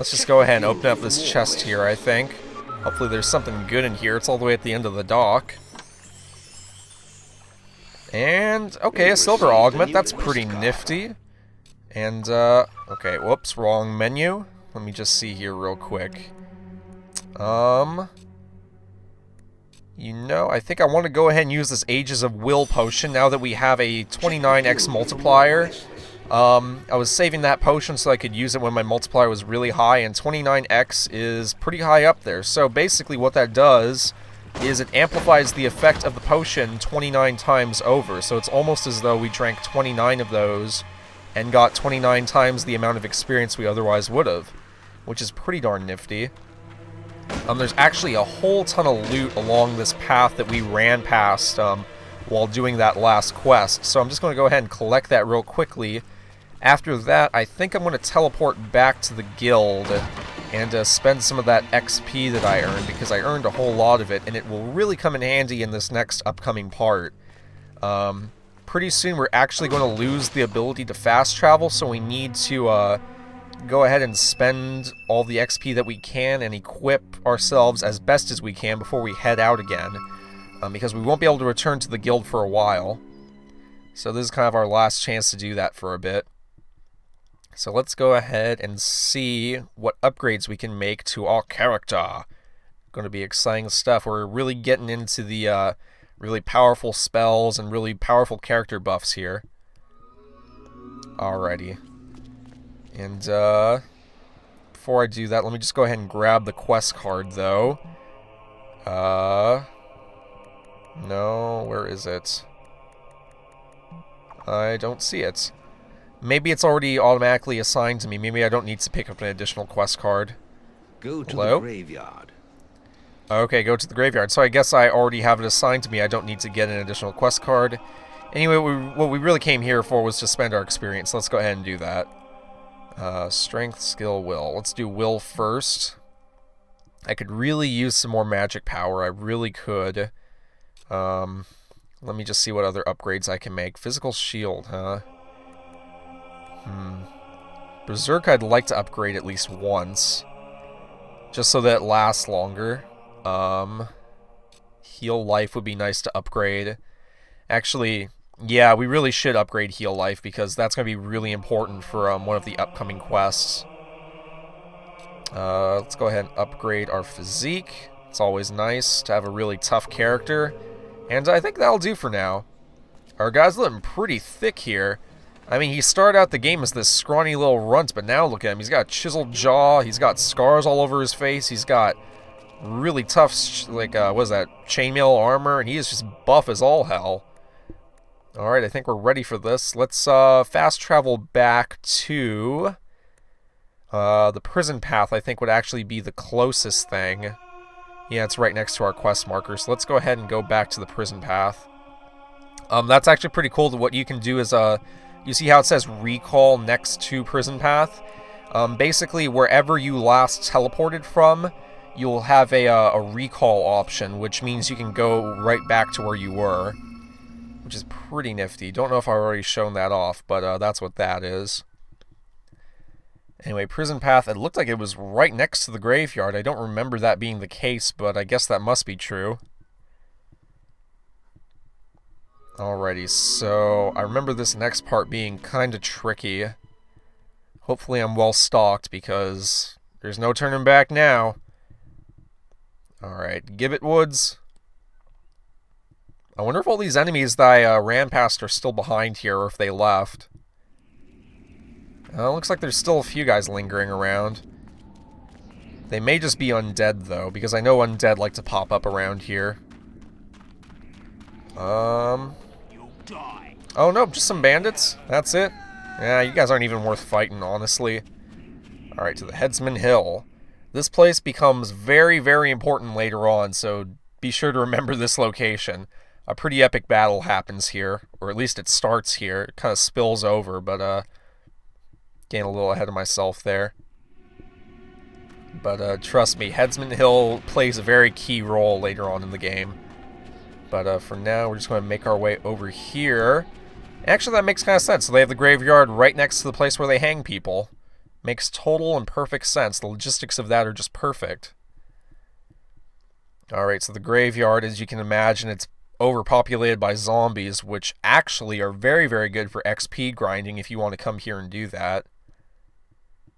Let's just go ahead and open up this chest here, I think. Hopefully there's something good in here. It's all the way at the end of the dock. And, okay, a silver augment. That's pretty nifty. And, okay, whoops, wrong menu. Let me just see here real quick. You know, I think I want to go ahead and use this Ages of Will potion now that we have a 29x multiplier. I was saving that potion so I could use it when my multiplier was really high, and 29x is pretty high up there. So basically what that does is it amplifies the effect of the potion 29 times over. So it's almost as though we drank 29 of those and got 29 times the amount of experience we otherwise would have, which is pretty darn nifty. There's actually a whole ton of loot along this path that we ran past while doing that last quest. So I'm just going to go ahead and collect that real quickly. After that, I think I'm going to teleport back to the guild and spend some of that XP that I earned, because I earned a whole lot of it, and it will really come in handy in this next upcoming part. Pretty soon we're actually going to lose the ability to fast travel, so we need to go ahead and spend all the XP that we can and equip ourselves as best as we can before we head out again, because we won't be able to return to the guild for a while. So this is kind of our last chance to do that for a bit. So let's go ahead and see what upgrades we can make to our character. Going to be exciting stuff. We're really getting into the really powerful spells and really powerful character buffs here. Alrighty. And before I do that, let me just go ahead and grab the quest card, though. No, where is it? I don't see it. Maybe it's already automatically assigned to me. Maybe I don't need to pick up an additional quest card. Go to the graveyard. Okay, go to the graveyard. So I guess I already have it assigned to me. I don't need to get an additional quest card. Anyway, what we really came here for was to spend our experience. Let's go ahead and do that. Strength, skill, will. Let's do will first. I could really use some more magic power. I really could. Let me just see what other upgrades I can make. Physical shield, huh? Berserk I'd like to upgrade at least once, just so that it lasts longer. Heal life would be nice to upgrade. Actually, yeah, we really should upgrade heal life, because that's going to be really important for one of the upcoming quests. Let's go ahead and upgrade our physique. It's always nice to have a really tough character. And I think that'll do for now. Our guy's looking pretty thick here. I mean, he started out the game as this scrawny little runt, but now look at him. He's got a chiseled jaw, he's got scars all over his face, he's got really tough, like, what is that, chainmail armor, and he is just buff as all hell. Alright, I think we're ready for this. Let's fast travel back to the prison path. I think would actually be the closest thing. Yeah, it's right next to our quest marker, so let's go ahead and go back to the prison path. That's actually pretty cool. What you can do is, you see how it says recall next to prison path? Basically, wherever you last teleported from, you'll have a recall option, which means you can go right back to where you were, which is pretty nifty. Don't know if I've already shown that off, but that's what that is. Anyway, prison path, it looked like it was right next to the graveyard. I don't remember that being the case, but I guess that must be true. Alrighty, so I remember this next part being kind of tricky. Hopefully I'm well stocked, because there's no turning back now. Alright, Gibbet Woods. I wonder if all these enemies that I ran past are still behind here, or if they left. Looks like there's still a few guys lingering around. They may just be undead, though, because I know undead like to pop up around here. Oh no, just some bandits? That's it? Yeah, you guys aren't even worth fighting, honestly. Alright, to the Headsman Hill. This place becomes very, very important later on, so be sure to remember this location. A pretty epic battle happens here, or at least it starts here. It kind of spills over, but, getting a little ahead of myself there. But, trust me, Headsman Hill plays a very key role later on in the game. But, for now, we're just going to make our way over here. Actually, that makes kind of sense. So they have the graveyard right next to the place where they hang people. Makes total and perfect sense. The logistics of that are just perfect. Alright, so the graveyard, as you can imagine, it's overpopulated by zombies, which actually are very, very good for XP grinding if you want to come here and do that.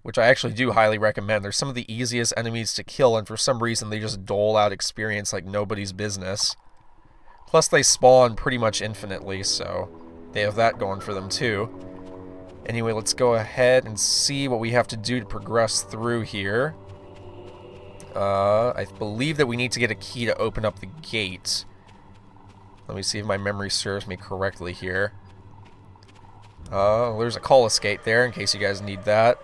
Which I actually do highly recommend. They're some of the easiest enemies to kill, and for some reason they just dole out experience like nobody's business. Plus they spawn pretty much infinitely, so they have that going for them too. Anyway, let's go ahead and see what we have to do to progress through here. I believe that we need to get a key to open up the gate. Let me see if my memory serves me correctly here. There's a Collis gate there, in case you guys need that.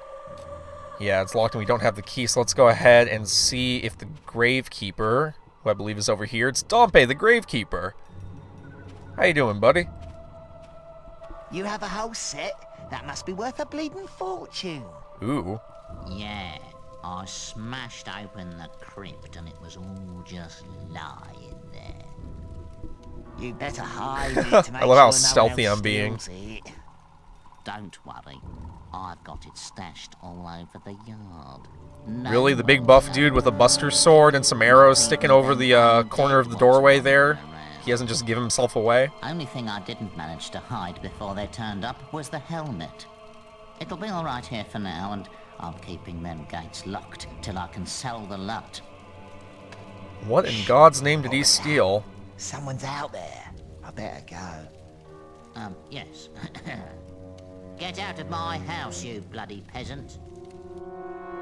Yeah, it's locked and we don't have the key, so let's go ahead and see if the Gravekeeper, who I believe is over here, it's Dompe, the Gravekeeper. How you doing, buddy? You have a whole set? That must be worth a bleeding fortune. Ooh. Yeah, I smashed open the crypt and it was all just lying there. You better hide it to make I love how sure no stealthy one else I'm being. steals it. Don't worry, I've got it stashed all over the yard. No Really? The big one buff will dude with a know. buster sword and some arrows sticking over the corner of the doorway there? He hasn't just given himself away? Only thing I didn't manage to hide before they turned up was the helmet. It'll be all right here for now, and I'm keeping them gates locked till I can sell the lot. What in God's name did he steal? Someone's out there. I better go. Yes. Get out of my house, you bloody peasant.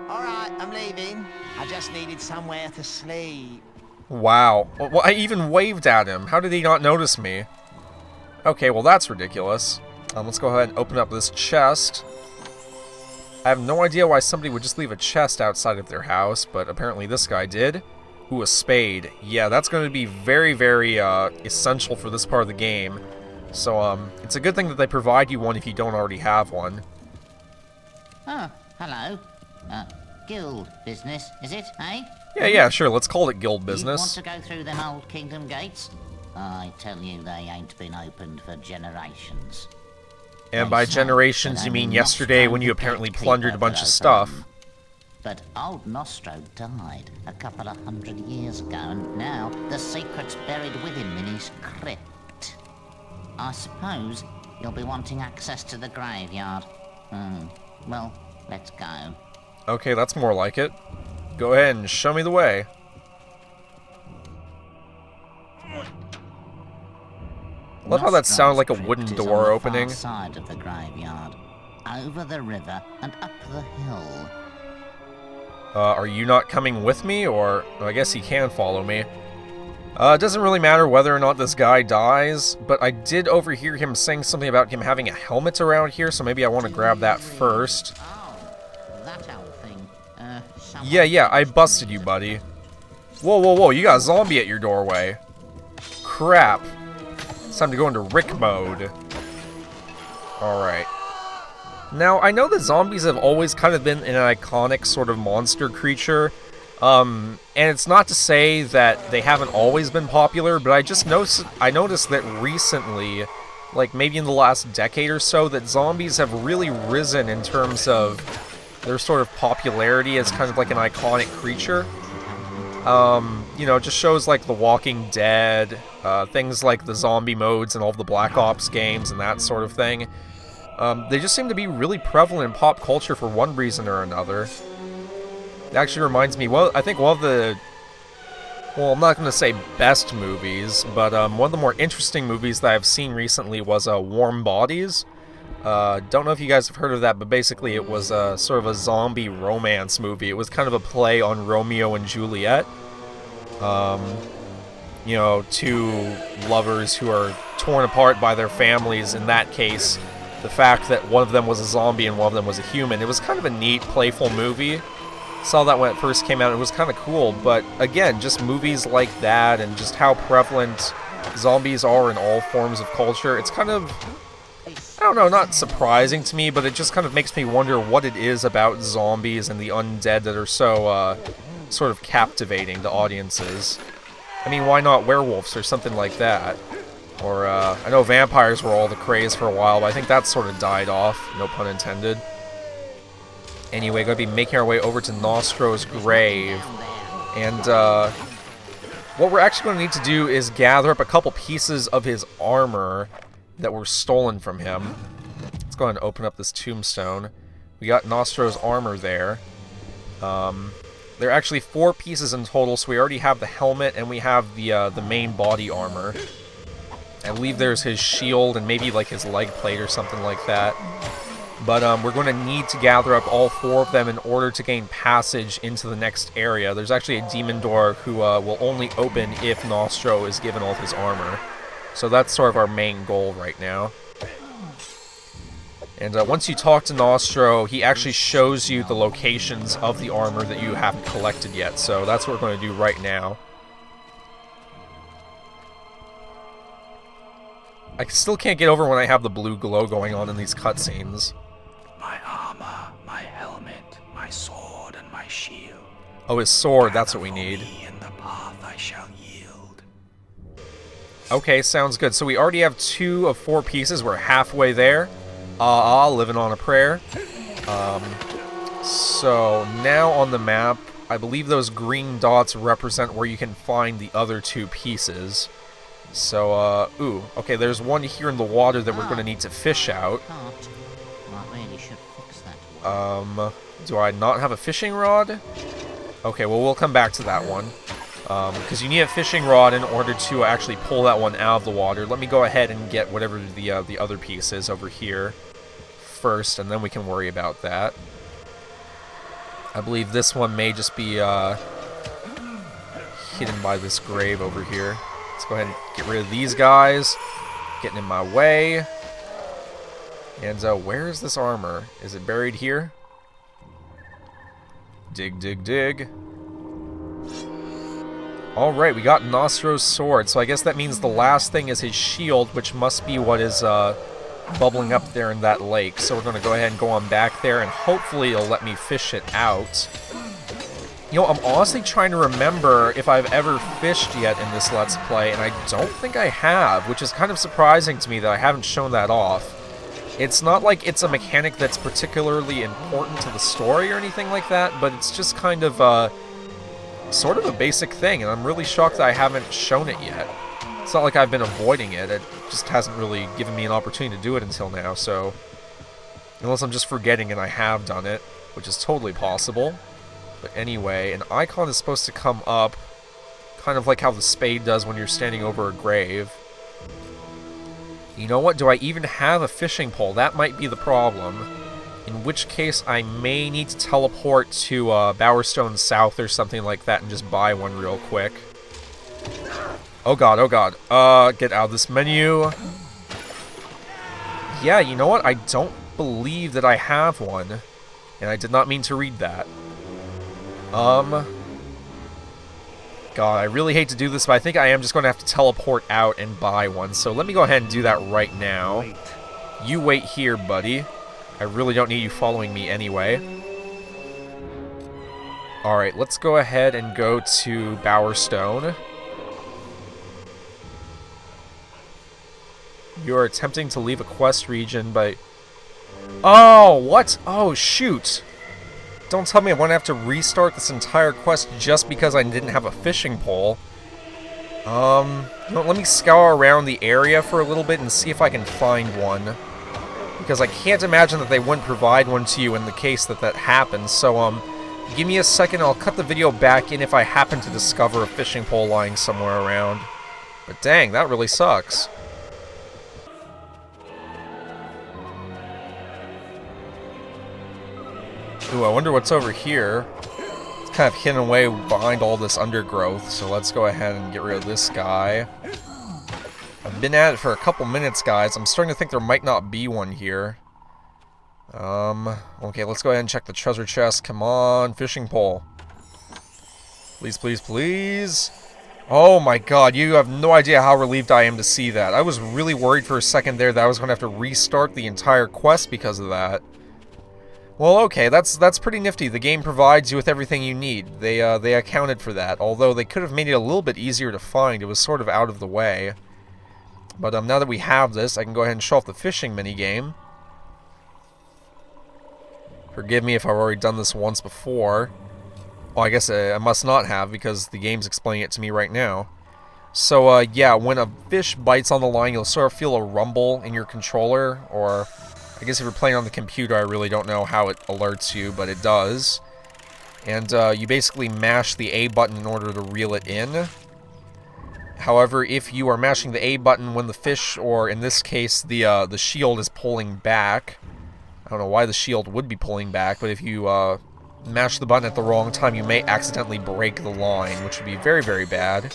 All right, I'm leaving. I just needed somewhere to sleep. Wow. Well, I even waved at him. How did he not notice me? Okay, well that's ridiculous. Let's go ahead and open up this chest. I have no idea why somebody would just leave a chest outside of their house, but apparently this guy did. Ooh, a spade. Yeah, that's going to be very, very essential for this part of the game. So, it's a good thing that they provide you one if you don't already have one. Oh, hello. Guild business, is it, eh? Yeah, sure, let's call it guild You business. want to go through them old kingdom gates? I tell you, they ain't been opened for generations. And by They say generations, that you mean only yesterday Nostro when you the apparently gatekeeper plundered a bunch could of stuff. open. But old Nostro died a couple of 100 years ago, and now the secret's buried with him in his crypt. I suppose you'll be wanting access to the graveyard. Well, let's go. Okay, that's more like it. Go ahead and show me the way. Love how that sounded like a wooden Nostro's crypt is door on the opening. far side of the graveyard, over the river and up the hill. Are you not coming with me, or... well, I guess he can follow me. It doesn't really matter whether or not this guy dies, but I did overhear him saying something about him having a helmet around here, so maybe I want to grab that first. Oh, that old thing. Yeah, I busted you, buddy. Whoa, you got a zombie at your doorway. Crap. It's time to go into Rick mode. Alright. Now, I know that zombies have always kind of been an iconic sort of monster creature, and it's not to say that they haven't always been popular, but I noticed that recently, like maybe in the last decade or so, that zombies have really risen in terms of their sort of popularity as kind of like an iconic creature. You know, it just shows like The Walking Dead, things like the zombie modes and all of the Black Ops games and that sort of thing. They just seem to be really prevalent in pop culture for one reason or another. It actually reminds me, well, I think one of the, well, I'm not going to say best movies, but one of the more interesting movies that I've seen recently was Warm Bodies. Don't know if you guys have heard of that, but basically it was sort of a zombie romance movie. It was kind of a play on Romeo and Juliet. You know, two lovers who are torn apart by their families. In that case, the fact that one of them was a zombie and one of them was a human. It was kind of a neat, playful movie. Saw that when it first came out. It was kind of cool, but again, just movies like that and just how prevalent zombies are in all forms of culture, it's kind of, I don't know, not surprising to me, but it just kind of makes me wonder what it is about zombies and the undead that are so, sort of captivating to audiences. I mean, why not werewolves or something like that? Or, I know vampires were all the craze for a while, but I think that sort of died off, no pun intended. Anyway, going to be making our way over to Nostro's grave. And what we're actually going to need to do is gather up a couple pieces of his armor that were stolen from him. Let's go ahead and open up this tombstone. We got Nostro's armor there. There are actually 4 pieces in total, so we already have the helmet and we have the main body armor. I believe there's his shield and maybe like his leg plate or something like that. But we're going to need to gather up all 4 of them in order to gain passage into the next area. There's actually a demon door who will only open if Nostro is given all of his armor. So that's sort of our main goal right now. And once you talk to Nostro, he actually shows you the locations of the armor that you haven't collected yet. So that's what we're going to do right now. I still can't get over when I have the blue glow going on in these cutscenes. My armor, my helmet, my sword, and my shield. Oh, his sword, that's what we need. In the path I shall yield. Okay, sounds good. So we already have 2 of 4 pieces. We're halfway there. Living on a prayer. So now on the map, I believe those green dots represent where you can find the other 2 pieces. So, ooh, okay, there's one here in the water that we're going to need to fish out. Do I not have a fishing rod? Okay, well, we'll come back to that one. Because you need a fishing rod in order to actually pull that one out of the water. Let me go ahead and get whatever the other piece is over here first, and then we can worry about that. I believe this one may just be hidden by this grave over here. Let's go ahead and get rid of these guys. Getting in my way. And where is this armor? Is it buried here? Dig, dig, dig. Alright, we got Nostro's sword, so I guess that means the last thing is his shield, which must be what is bubbling up there in that lake. So we're going to go ahead and go on back there, and hopefully it'll let me fish it out. You know, I'm honestly trying to remember if I've ever fished yet in this Let's Play, and I don't think I have, which is kind of surprising to me that I haven't shown that off. It's not like it's a mechanic that's particularly important to the story or anything like that, but it's just kind of sort of a basic thing, and I'm really shocked that I haven't shown it yet. It's not like I've been avoiding it, it just hasn't really given me an opportunity to do it until now, so... Unless I'm just forgetting and I have done it, which is totally possible. But anyway, an icon is supposed to come up, kind of like how the spade does when you're standing over a grave. You know what? Do I even have a fishing pole? That might be the problem. In which case, I may need to teleport to Bowerstone South or something like that and just buy one real quick. Oh god, oh god. Get out of this menu. Yeah, you know what? I don't believe that I have one. And I did not mean to read that. God, I really hate to do this, but I think I am just going to have to teleport out and buy one. So let me go ahead and do that right now. You wait here, buddy. I really don't need you following me anyway. Alright, let's go ahead and go to Bowerstone. You are attempting to leave a quest region by... Oh, what? Oh, shoot. Don't tell me I'm going to have to restart this entire quest just because I didn't have a fishing pole. You know, let me scour around the area for a little bit and see if I can find one. Because I can't imagine that they wouldn't provide one to you in the case that that happens. So, give me a second, I'll cut the video back in if I happen to discover a fishing pole lying somewhere around. But dang, that really sucks. Ooh, I wonder what's over here. It's kind of hidden away behind all this undergrowth, so let's go ahead and get rid of this guy. I've been at it for a couple minutes, guys. I'm starting to think there might not be one here. Okay, let's go ahead and check the treasure chest. Come on, fishing pole. Please, please, please. Oh my god, you have no idea how relieved I am to see that. I was really worried for a second there that I was going to have to restart the entire quest because of that. Well, okay, that's pretty nifty. The game provides you with everything you need. They accounted for that, although they could have made it a little bit easier to find. It was sort of out of the way. But now that we have this, I can go ahead and show off the fishing minigame. Forgive me if I've already done this once before. Well, I guess I must not have, because the game's explaining it to me right now. So, yeah, when a fish bites on the line, you'll sort of feel a rumble in your controller, or I guess if you're playing on the computer, I really don't know how it alerts you, but it does. And you basically mash the A button in order to reel it in. However, if you are mashing the A button when the fish, or in this case, the shield is pulling back, I don't know why the shield would be pulling back, but if you mash the button at the wrong time, you may accidentally break the line, which would be very, very bad.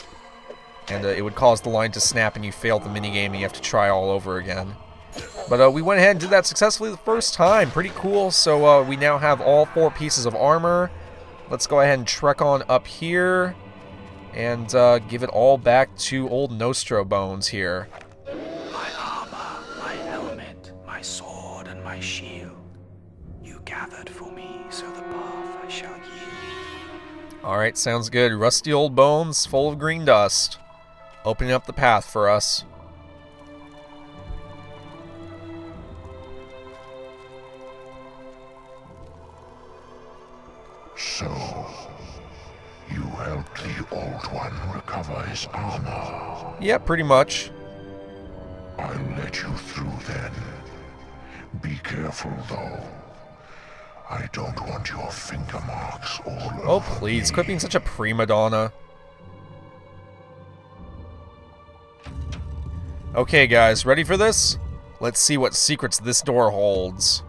And it would cause the line to snap and you fail the minigame and you have to try all over again. But we went ahead and did that successfully the first time. Pretty cool. So we now have all 4 pieces of armor. Let's go ahead and trek on up here and give it all back to old Nostro Bones here. My armor, my helmet, my sword, and my shield. You gathered for me, so the path I shall yield. Alright, sounds good. Rusty old bones full of green dust. Opening up the path for us. So, you helped the Old One recover his armor. Yeah, pretty much. I'll let you through then. Be careful, though. I don't want your finger marks all over. Oh, please, quit being such a prima donna. Okay, guys, ready for this? Let's see what secrets this door holds.